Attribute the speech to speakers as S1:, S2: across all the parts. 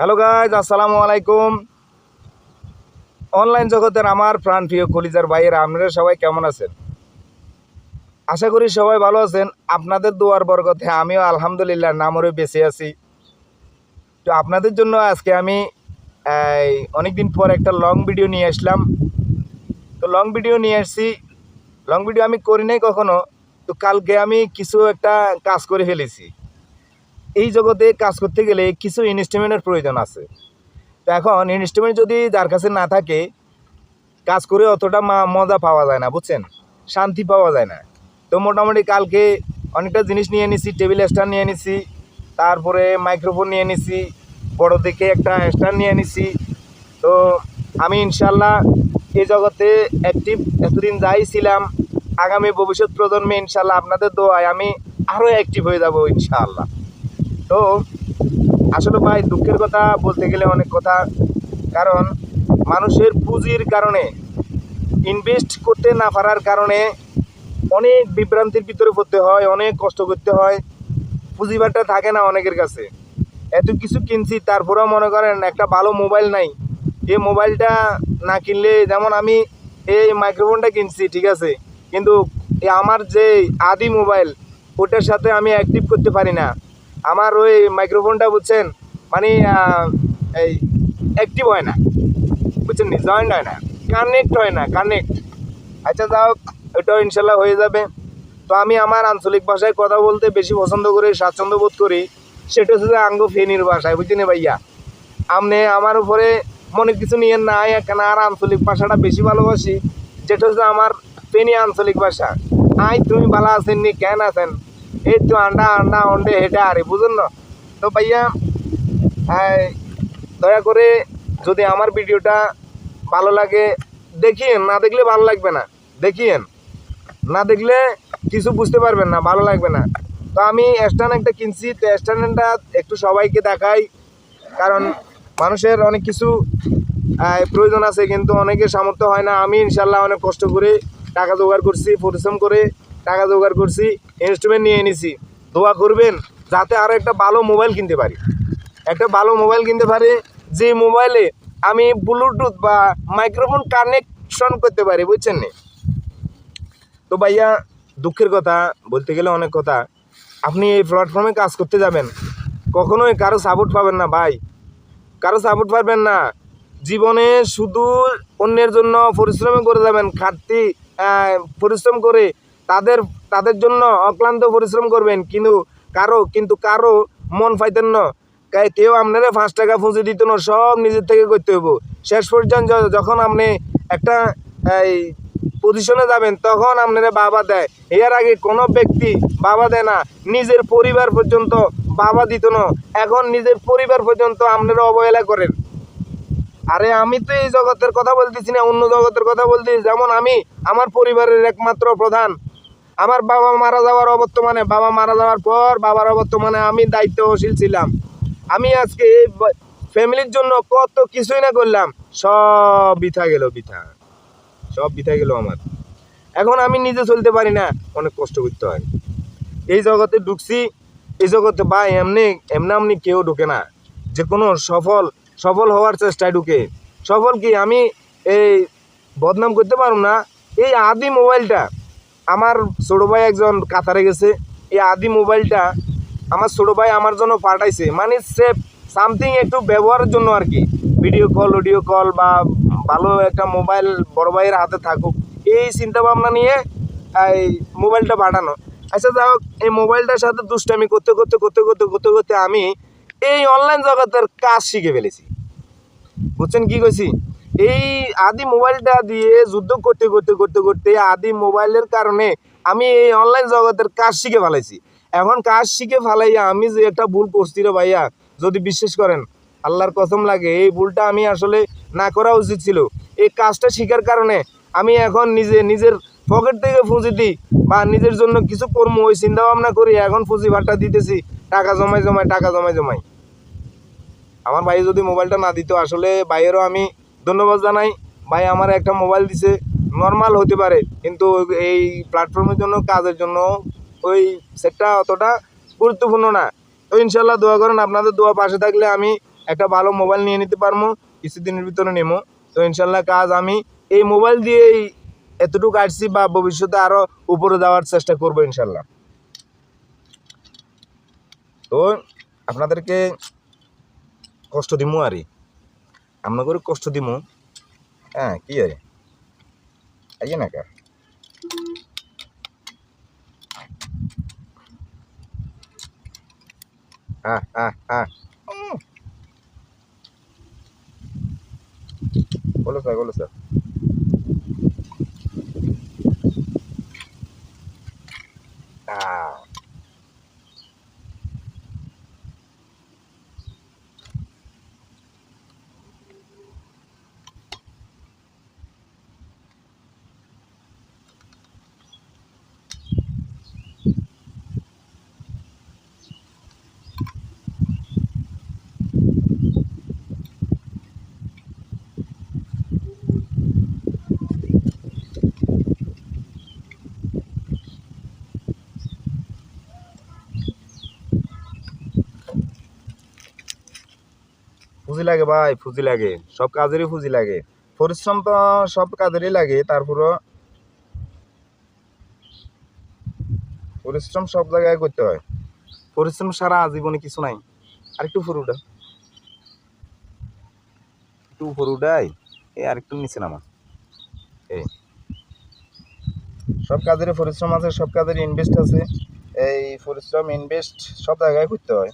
S1: Hello guys, আসসালামু আলাইকুম। Online জগতের আমার প্রাণপ্রিয় কলিজার ভাইয়েরা, আপনারা সবাই কেমন আছেন? আশা করি সবাই ভালো আছেন। আপনাদের দোয়ার বরকতে আমিও আলহামদুলিল্লাহ নামরে বেঁচে আছি। তো আপনাদের জন্য আজকে আমি অনেকদিন পর একটা লং ভিডিও নিয়ে আসলাম। তো লং ভিডিও নিয়ে আসছি, লং ভিডিও আমি করি নাই কখনো। তো কালকে আমি কিছু একটা কাজ করে ফেলেছি। এই জগতে কাজ করতে গেলে কিছু ইনস্ট্রুমেন্টের প্রয়োজন আছে। তো এখন ইনস্ট্রুমেন্ট যদি যার কাছে না থাকে, কাজ করে অতটা মজা পাওয়া যায় না, বুঝছেন, শান্তি পাওয়া যায় না। তো মোটামুটি কালকে অনেকটা জিনিস নিয়ে নিছি, টেবিল স্ট্যান্ড নিয়ে নিছি, তারপরে মাইক্রোফোন নিয়ে নিছি, বড় দেখে একটা স্ট্যান্ড নিয়ে নিছি। তো আমি ইনশাল্লাহ এই জগতে অ্যাক্টিভ এতদিন যাই ছিলাম, আগামী ভবিষ্যৎ প্রজন্মে ইনশাল্লাহ আপনাদের দোয়ায় আমি আরও অ্যাক্টিভ হয়ে যাব ইনশাআল্লাহ। তো আসলে ভাই দুঃখের কথা বলতে গেলে অনেক কথা, কারণ মানুষের পুঁজির কারণে, ইনভেস্ট করতে না পারার কারণে অনেক বিভ্রান্তির ভিতরে পড়তে হয়, অনেক কষ্ট করতে হয়। পুঁজিবারটা থাকে না অনেকের কাছে। এত কিছু কিনছি, তারপরেও মনে করেন একটা ভালো মোবাইল নাই। এই মোবাইলটা না কিনলে, যেমন আমি এই মাইক্রোফোনটা কিনছি ঠিক আছে, কিন্তু আমার যে আদি মোবাইল ওটার সাথে আমি অ্যাক্টিভ করতে পারি না। আমার ওই মাইক্রোফোনটা বুঝছেন, মানে এই অ্যাক্টিভ হয় না, বুঝছেন নি, জয়েন্ট হয় না, কানেক্ট হয় না, কানেক্ট। আচ্ছা যাও, ওটাও ইনশাল্লাহ হয়ে যাবে। তো আমি আমার আঞ্চলিক ভাষায় কথা বলতে বেশি পছন্দ করি, স্বাচ্ছন্দ্য বোধ করি। সেটা হচ্ছে যে আঙ্গ ফেনীর ভাষায়, বুঝছেন ভাইয়া। আপনি আমার উপরে মনে কিছু নিয়েন না, কেন আর আঞ্চলিক ভাষাটা বেশি ভালোবাসি, যেটা হচ্ছে আমার ফেনী আঞ্চলিক ভাষা। তুমি ভালো আছেন নি, কেন আছেন, এই তো আন্ডা আন্ডা অন্ডে হেঁটে আরে, বুঝুন না। তো ভাইয়া দয়া করে যদি আমার ভিডিওটা ভালো লাগে দেখিয়েন, না দেখলে ভালো লাগবে না, দেখিয়েন, না দেখলে কিছু বুঝতে পারবেন না, ভালো লাগবে না। তো আমি স্ট্যান্ড একটা কিনছি, তো স্ট্যান্ডটা একটু সবাইকে দেখাই, কারণ মানুষের অনেক কিছু প্রয়োজন আছে, কিন্তু অনেকের সামর্থ্য হয় না। আমি ইনশাল্লাহ অনেক কষ্ট করে টাকা জোগাড় করছি, পরিশ্রম করে টাকা জোগাড় করছি, ইনস্ট্রুমেন্ট নিয়ে এনেছি। দোয়া করবেন যাতে আরও একটা ভালো মোবাইল কিনতে পারি, একটা ভালো মোবাইল কিনতে পারি, যে মোবাইলে আমি ব্লুটুথ বা মাইক্রোফোন কানেকশন করতে পারি, বুঝছেন নি। তো ভাইয়া দুঃখের কথা বলতে গেলে অনেক কথা, আপনি এই প্ল্যাটফর্মে কাজ করতে যাবেন, কখনোই কারো সাপোর্ট পাবেন না ভাই, কারো সাপোর্ট পাবেন না। জীবনে শুধু অন্যের জন্য পরিশ্রম করে যাবেন, খাটতি পরিশ্রম করে তাদের জন্য অক্লান্ত পরিশ্রম করবেন, কিন্তু কারো মন পাইতেন না। কেউ আপনারা 5 টাকা পুঁজি দিত না, সব নিজের থেকে করতে হইব। শেষ পর্যন্ত যখন আপনি একটা এই পজিশনে যাবেন, তখন আপনারা বাবা দেয়। এর আগে কোনো ব্যক্তি বাবা দেয় না, নিজের পরিবার পর্যন্ত বাবা দিত না, এখন নিজের পরিবার পর্যন্ত আপনারা অবহেলা করেন। আরে আমি তো এই জগতের কথা বলতেছি না, অন্য জগতের কথা বলতেছি। যেমন আমি আমার পরিবারের একমাত্র প্রধান, আমার বাবা মারা যাওয়ার পর বাবার অবর্তমানে আমি দায়িত্বশীল ছিলাম। আমি আজকে এই ফ্যামিলির জন্য কত কিছুই না করলাম, সব বৃথা গেল, সব বৃথা গেল আমার। এখন আমি নিজে চলতে পারি না, অনেক কষ্ট করতে হয়। এই জগতে ঢুকছি, এই জগতে ভাই এমনি কেউ ঢুকে না, যে কোনো সফল হওয়ার চেষ্টায় ঢুকে। সফল কি, আমি এই বদনাম করতে পারব না। এই আদি মোবাইলটা আমার ছোটো ভাই একজন কাতারে গেছে, এই আদি মোবাইলটা আমার ছোটো ভাই আমার জন্য পাঠাইছে, মানে সেফ সামথিং একটু ব্যবহারের জন্য আর কি, ভিডিও কল অডিও কল বা ভালো একটা মোবাইল বড় ভাইয়ের হাতে থাকুক, এই চিন্তা ভাবনা নিয়ে এই মোবাইলটা পাঠানো। আচ্ছা যাই হোক, এই মোবাইলটার সাথে দুষ্টামি করতে করতে করতে করতে করতে করতে আমি এই অনলাইন জগতের কাজ শিখে ফেলেছি, বুঝছেন কি কইছি। এই আদি মোবাইলটা দিয়ে যুদ্ধ করতে করতে করতে করতে আদি মোবাইলের কারণে আমি এই অনলাইন জগতের কাজ শিখে ফেলাইছি। এখন কাজ শিখে ফেলাইয়া আমি যে একটা ভুল করছি রে ভাইয়া, যদি বিশ্বাস করেন, আল্লাহর কসম লাগে, এই ভুলটা আমি আসলে না করা উচিত ছিল। এই কাজটা শিখার কারণে আমি এখন নিজের পকেট থেকে পুঁজি দিই বা নিজের জন্য কিছু কর্ম ওই চিন্তা ভাবনা করি, এখন পুঁজি ভাড়া দিতেছি, টাকা জমাই। আমার ভাই যদি মোবাইলটা না দিত, আসলে ভাইয়েরও আমি ধন্যবাদ জানাই। ভাই আমার একটা মোবাইল দিছে, নর্মাল হতে পারে, কিন্তু এই প্ল্যাটফর্মের জন্য, কাজের জন্য ওই সেটটা অতটা গুরুত্বপূর্ণ না। তো ইনশাল্লাহ দোয়া করেন, আপনাদের দোয়া পাশে থাকলে আমি একটা ভালো মোবাইল নিয়ে নিতে পারবো, কিছুদিনের ভিতরে নেবো। তো ইনশাল্লাহ কাজ আমি এই মোবাইল দিয়েই এতটুকু আসছি, বা ভবিষ্যতে আরও উপরে যাওয়ার চেষ্টা করবো ইনশাল্লাহ। তো আপনাদেরকে কষ্ট দিমু আরে, আমরা করে কষ্ট দিমু। হ্যাঁ কি আরে আইয়ে না কা হ্যাঁ হ্যাঁ হ্যাঁ বলো স্যার পুঁজি লাগে ভাই, পুঁজি লাগে, সব কাজেরই পুঁজি লাগে, পরিশ্রম তো সব কাজেরই লাগে, তারপরও পরিশ্রম সব জায়গায় করতে হয়, পরিশ্রম সারা জীবনে কিছু নাই। আর একটু উপরে উঠাই, এই আর একটু নিচে নামা। এই সব কাজেরই পরিশ্রম আছে, সব কাজেরই ইনভেস্ট আছে, এই পরিশ্রম ইনভেস্ট সব জায়গায় করতে হয়।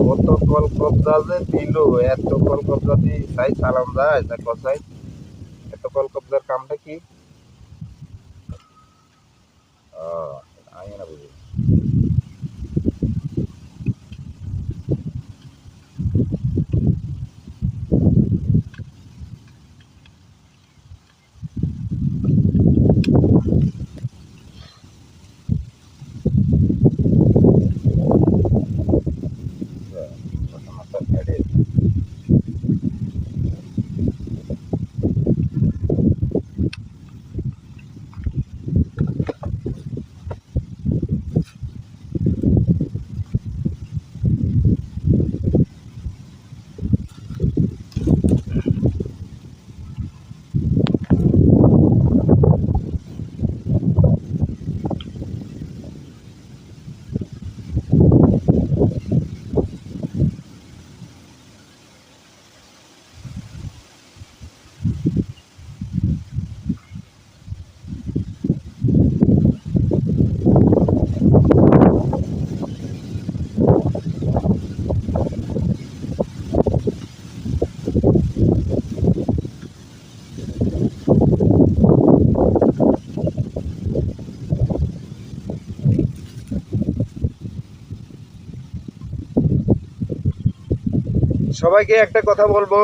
S1: কত কল কবজা যে দিল, এত কল কবজা দিয়ে তাই সালাম যায় তা কথাই, এত কল কবজার কামটা কি? আমি না বুঝি। সবাইকে একটা কথা বলবো,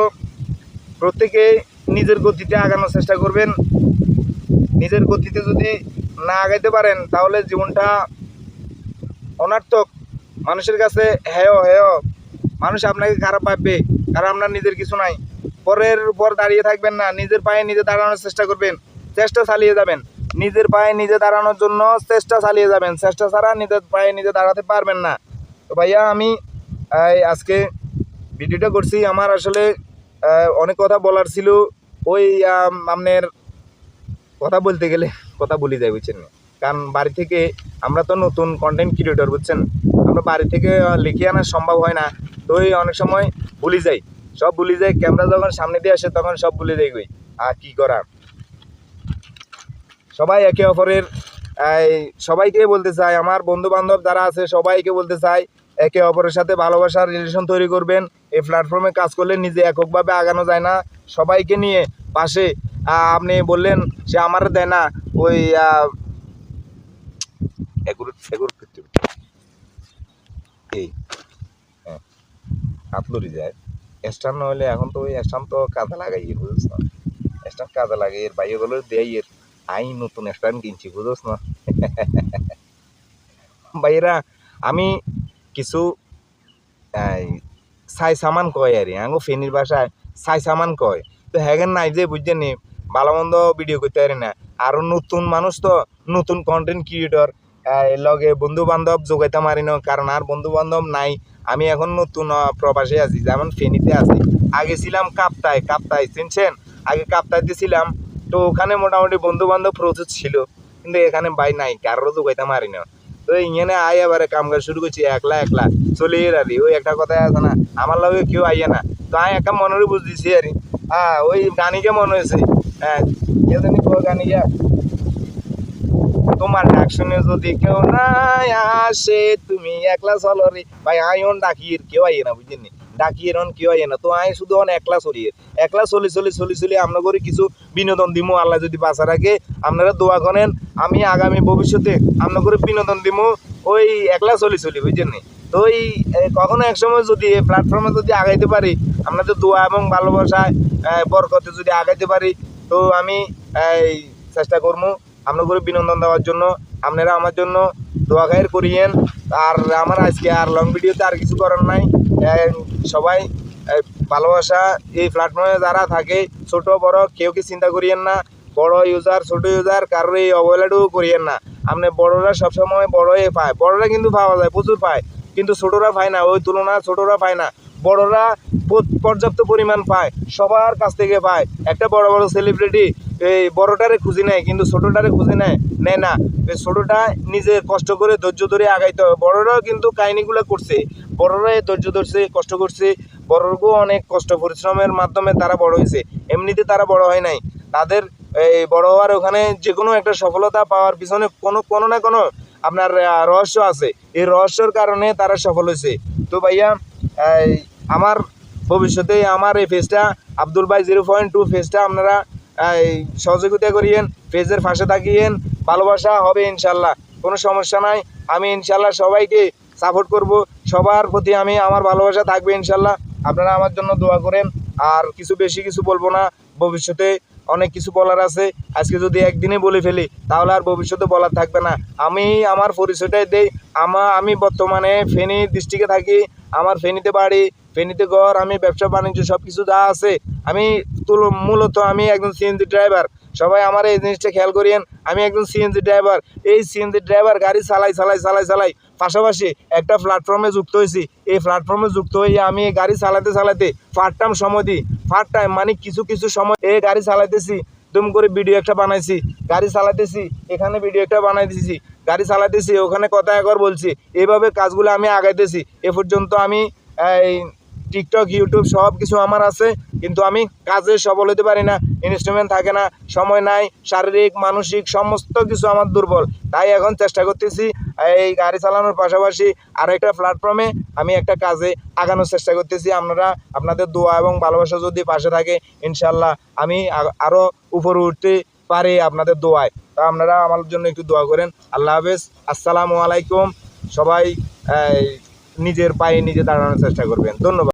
S1: প্রত্যেকে নিজের গতিতে আগানোর চেষ্টা করবেন। নিজের গতিতে যদি না আগাইতে পারেন তাহলে জীবনটা অনার্থক, মানুষের কাছে হেয়, মানুষ আপনাকে খারাপ ভাববে, কারণ আপনার নিজের কিছু নাই। পরের উপর দাঁড়িয়ে থাকবেন না, নিজের পায়ে নিজে দাঁড়ানোর চেষ্টা করবেন, চেষ্টা চালিয়ে যাবেন, নিজের পায়ে নিজে দাঁড়ানোর জন্য চেষ্টা চালিয়ে যাবেন, চেষ্টা ছাড়া নিজের পায়ে নিজে দাঁড়াতে পারবেন না। তো ভাইয়া আমি আজকে ভিডিওটা করছি, আমার আসলে অনেক কথা বলার ছিল, ওই আপনার কথা বলতে গেলে কথা বলে যায় বুঝছেন, কারণ বাড়ি থেকে আমরা তো নতুন কন্টেন্ট ক্রিয়েটর বুঝছেন, আমরা বাড়ি থেকে লিখে আনা সম্ভব হয় না, তো ওই অনেক সময় ভুলে যাই, সব ভুলে যাই, ক্যামেরা যখন সামনে দিয়ে আসে তখন সব ভুলে যাই গই। আর কি করা, সবাই একে অপরের সবাইকে বলতে চাই, আমার বন্ধু বান্ধব যারা আছে সবাইকে বলতে চাই, একে অপরের সাথে ভালোবাসার রিলেশন তৈরি করবেন। এই প্ল্যাটফর্মে কাজ করলে নিজে এককভাবে আগানো যায় না, সবাইকে নিয়ে পাশে। আপনি বললেন সে আমার দেয় না, ওই এগুলো এই হ্যাঁ হাত লড়ি যায় স্ট্যান্ড নইলে এখন তো ওই স্ট্যান্ড তো কাজে লাগাই বুঝছ না স্ট্যান্ড কাজে লাগে এর বাইরেগুলো দেয় এর আই নতুন স্ট্যান্ড কিনছি বুঝছ না বাইরা আমি কিছু ছাই সামান কয় আর আঙ্গো ফেনির বাসায় ছাই সামান কয় তো হ্যাগেন নাই যে বুঝছেন নি ভালো মন্দ ভিডিও করতে পারি না আরও নতুন মানুষ তো নতুন কন্টেন্ট ক্রিয়েটর লগে বন্ধু বান্ধব যোগাইতে পারি না কারণ আর বন্ধু বান্ধব নাই আমি এখন নতুন প্রবাসে আছি যেমন ফেনীতে আছি আগে ছিলাম কাপ্তায় চিনছেন আগে কাপ্তাইতে ছিলাম তো ওখানে মোটামুটি বন্ধু বান্ধব প্রচুর ছিল কিন্তু এখানে বাই নাই কারোরও যোগাইতে পারি না তো ইങ്ങനെ আই এবারে কাম কাজ শুরু করছি একলা চলে আরি ওই একটা কথাই আছে না আমার লগে কেউ আইয়ে না তো আমি একটা মনের বুঝ দিছি আরি ওই গানিকে মনে হয়েছে হ্যাঁ কে জানি গানিকা তোমার ডাক শুনে যদি কেউ না আসে তুমি একলা চলো রে ভাই আইন ডাকির কেউ আইয়ে না বুঝলি ডাকিয়ে কেউ আইয়ে না তো আমি শুধু একলা চলি আমরা করে কিছু বিনোদন দিমু আল্লাহ যদি বাঁচা রাখে আপনারা দোয়া করেন আমি আগামী ভবিষ্যতে আমরা করে বিনোদন দিমু ওই একলা চলি বুঝছেন তো ওই কখনো একসময় যদি এই প্ল্যাটফর্মে যদি আগাইতে পারি আপনাদের দোয়া এবং ভালোবাসায় বরকতে যদি আগাইতে পারি তো আমি চেষ্টা করবো আমরা করে বিনোদন দেওয়ার জন্য আপনারা আমার জন্য দোয়া খায়ের করিয়েন আর আমার আজকে আর লং ভিডিওতে আর কিছু করার নাই সবাই ভালোবাসা এই প্ল্যাটফর্মে যারা থাকে ছোট বড় কেউ কি চিন্তা করিয়েন না বড় ইউজার ছোট ইউজার কারোর এই অবহেলাটুকু করিয়েন না আপনি বড়রা সবসময় বড়ই পায় বড়রা কিন্তু পাওয়া যায় প্রচুর পায় কিন্তু ছোটরা পায় না ওই তুলনা ছোটরা পায় না বড়রা পর্যাপ্ত পরিমাণ পায় সবার কাছ থেকে পায় একটা বড় সেলিব্রিটি এই বড়টারে খুঁজি নেয় কিন্তু ছোটটারে খুঁজি নেয় না এই ছোটটা নিজে কষ্ট করে ধৈর্য ধরে আগাইতে হবে বড়রাও কিন্তু কাহিনিগুলো করছে বড়রা ধৈর্য ধরছে কষ্ট করছে বড়রাও অনেক কষ্ট পরিশ্রমের মাধ্যমে তারা বড় হয়েছে এমনিতে তারা বড় হয় নাই তাদের এই বড় হওয়ার ওখানে যে কোনো একটা সফলতা পাওয়ার পিছনে কোনো না কোনো আপনার রহস্য আছে এই রহস্যর কারণে তারা সফল হয়েছে তো ভাইয়া আমার ভবিষ্যতে আমার এই পেজটা আব্দুল ভাই 0.2 পেজটা আপনারা সহযোগিতা করিয়েন পেজের পাশে থাকিয়েন ভালোবাসা হবে ইনশাল্লাহ কোনো সমস্যা নাই আমি ইনশাল্লাহ সবাইকে সাপোর্ট করব সবার প্রতি আমি আমার ভালোবাসা থাকবে ইনশাল্লাহ আপনারা আমার জন্য দোয়া করেন আর বেশি কিছু বলবো না ভবিষ্যতে অনেক কিছু বলার আছে আজকে যদি একদিনে বলে ফেলি তাহলে আর ভবিষ্যতে বলার থাকবে না আমি আমার পরিচয়টাই দেই আমি বর্তমানে ফেনী ডিস্ট্রিক্টে থাকি আমার ফেনীতে বাড়ি ফেনীতে ঘর আমি ব্যবসা বাণিজ্য সব কিছু যা আছে আমি মূলত আমি একজন সিএনজি ড্রাইভার সবাই আমার এই জিনিসটা খেয়াল করিয়েন আমি একজন সিএনজি ড্রাইভার এই সিএনজি ড্রাইভার গাড়ি চালাই পাশাপাশি একটা প্ল্যাটফর্মে যুক্ত হয়েছি এই প্ল্যাটফর্মে যুক্ত হয়ে আমি এই গাড়ি চালাতে পার্ট টাইম সময় দিই পার্ট টাইম মানে কিছু সময় এই গাড়ি চালাইতেছি দুম করে ভিডিও একটা বানাইছি গাড়ি চালাতেছি এখানে ভিডিও একটা বানাই দিয়েছি গাড়ি চালাতেছি ওখানে কথা একবার বলছি এইভাবে কাজগুলো আমি আগাইতেছি এ পর্যন্ত আমি এই টিকটক ইউটিউব সব কিছু আমার আছে কিন্তু আমি কাজে সফল হতে পারি না ইনস্ট্রুমেন্ট থাকে না সময় নাই শারীরিক মানসিক সমস্ত কিছু আমার দুর্বল তাই এখন চেষ্টা করতেছি এই গাড়ি চালানোর পাশাপাশি আরও একটা প্ল্যাটফর্মে আমি একটা কাজে আগানোর চেষ্টা করতেছি আপনারা আপনাদের দোয়া এবং ভালোবাসা যদি পাশে থাকে ইনশাল্লাহ আমি আরও উপরে উঠতে পারি আপনাদের দোয়ায় তা আপনারা আমার জন্য একটু দোয়া করেন আল্লাহ হাফেজ আসসালামু আলাইকুম সবাই নিজের পায়ে নিজে দাঁড়ানোর চেষ্টা করবেন ধন্যবাদ